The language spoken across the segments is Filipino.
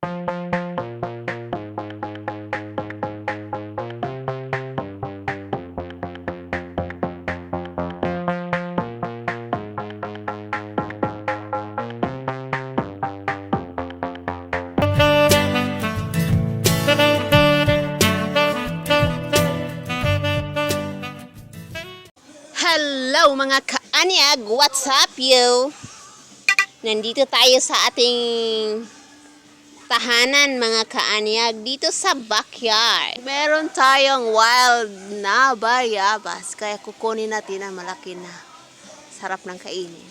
Hello mga kaanyag, what's up you? Nandito tayo sa ating tahanan mga kaanyag, dito sa backyard. Meron tayong wild na bayabas, kaya kukunin natin ang malaki na. Sarap ng kainin.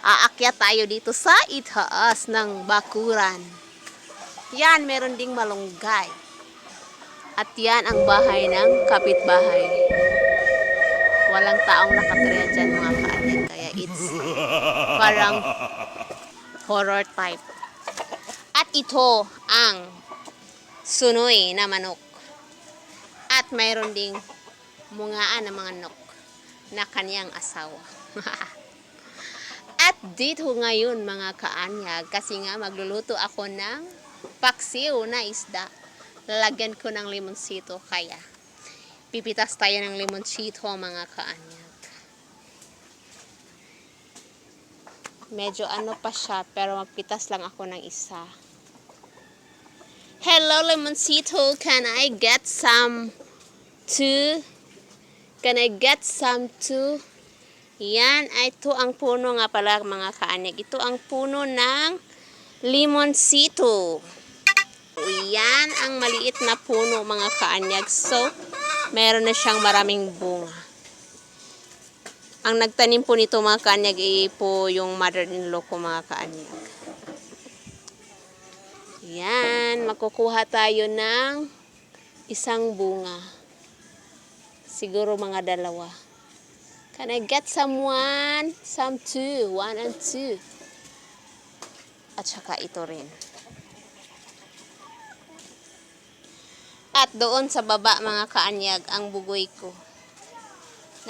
Aakyat tayo dito sa itaas ng bakuran. Yan, meron ding malunggay. At yan ang bahay ng kapitbahay. Walang taong nakatira dyan mga kaanyag, kaya it's parang horror type. At ito ang sunoy na manok. At mayroon ding mungaan ng mga manok na kanyang asawa. At dito ngayon mga kaanyag, kasi nga magluluto ako ng paksiw na isda. Lalagyan ko ng limonsito, kaya pipitas tayo ng limonsito mga kaanyag. Medyo ano pa siya, pero magpitas lang ako ng isa. Hello limonsito, can I get some too? Can I get some too? Yan, ito ang puno nga pala mga kaanyag. Ito ang puno ng limonsito. Yan ang maliit na puno mga kaanyag. So, meron na siyang maraming bunga. Ang nagtanim po nito mga kaanyag ay po yung mother-in-law ko mga kaanyag. Yan, makukuha tayo ng isang bunga. Siguro mga dalawa. Can I get someone? Some two. 1 and 2. At saka ito rin. At doon sa baba mga kaanyag ang bugoy ko.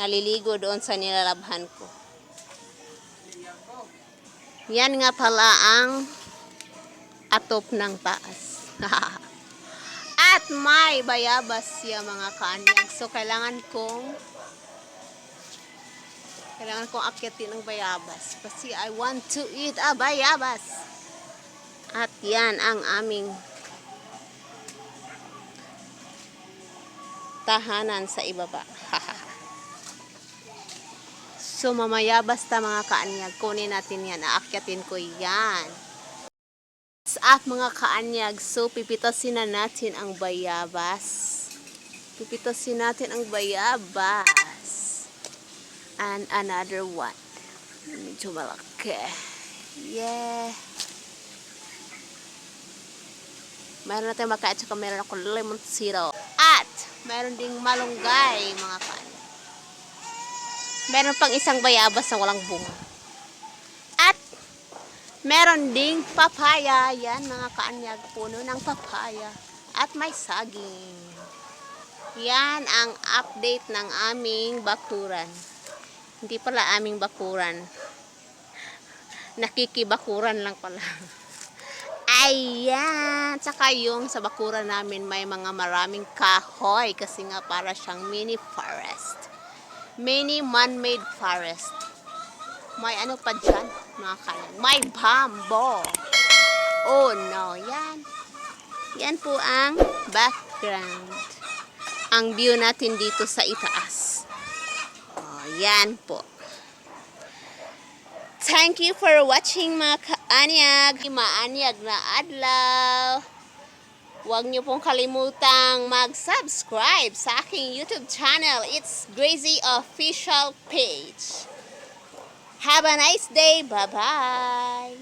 Naliligo doon sa nilalabhan ko. Yan nga pala ang atop ng taas. At may bayabas siya mga kaanyag. So kailangan kong akyatin ng bayabas. Kasi I want to eat a bayabas. At yan ang aming tahanan sa ibaba. So mamaya basta mga kaanyag, kunin natin yan, aakyatin ko yan. At mga kaanyag, so pipitasin na natin ang bayabas. Pipitasin natin ang bayabas. And another one. Medyo malaki. Yeah. Meron natin makain, tsaka meron ako lemon syrup. At meron ding malunggay mga kaanyag. Meron pang isang bayabas na walang bunga. At meron ding papaya. Yan mga kaanyag, puno ng papaya. At may saging. Yan ang update ng aming bakuran. Hindi pala aming bakuran. Nakikibakuran lang pala. Ayan. Tsaka yung sa bakuran namin may mga maraming kahoy. Kasi nga para siyang mini forest. Mini man-made forest. May ano pa dyan, mga kaanyag. May bamboo. Oh no, yan. Yan po ang background. Ang view natin dito sa itaas. Oh, yan po. Thank you for watching mga kaanyag. Maanyag na adlaw. Huwag niyo pong kalimutang mag-subscribe sa aking YouTube channel. It's Gracie Official Page. Have a nice day. Bye-bye.